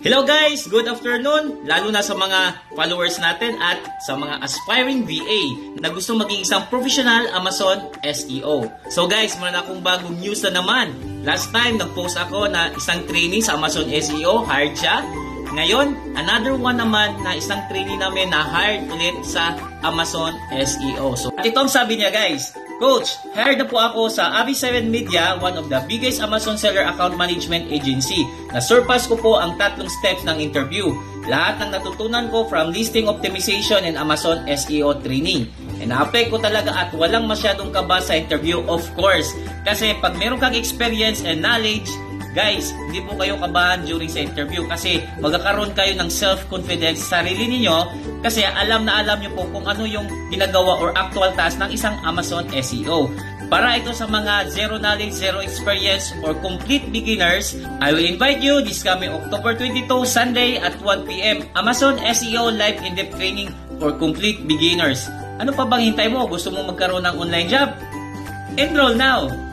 Hello guys! Good afternoon! Lalo na sa mga followers natin at sa mga aspiring VA na gusto maging isang professional Amazon SEO. So guys, meron akong bagong news na naman. Last time, nag-post ako na isang trainee sa Amazon SEO, hired siya. Ngayon, another one naman na isang trainee namin na hired ulit sa Amazon SEO. So, at ito ang sabi niya guys, Coach, hired na po ako sa Avi7 Media, one of the biggest Amazon Seller Account Management Agency. Na-surpass ko po ang 3 steps ng interview. Lahat ng natutunan ko from listing optimization and Amazon SEO training. And na-apply ko talaga at walang masyadong kaba sa interview, of course. Kasi pag meron kang experience and knowledge, guys, hindi po kayo kabahan during sa interview kasi magkakaroon kayo ng self-confidence sa sarili ninyo kasi alam na alam nyo po kung ano yung ginagawa or actual task ng isang Amazon SEO. Para ito sa mga zero knowledge, zero experience, or complete beginners, I will invite you this coming October 22, Sunday at 1 p.m. Amazon SEO Live In-Depth Training for Complete Beginners. Ano pa bang hintay mo? Gusto mo magkaroon ng online job? Enroll now!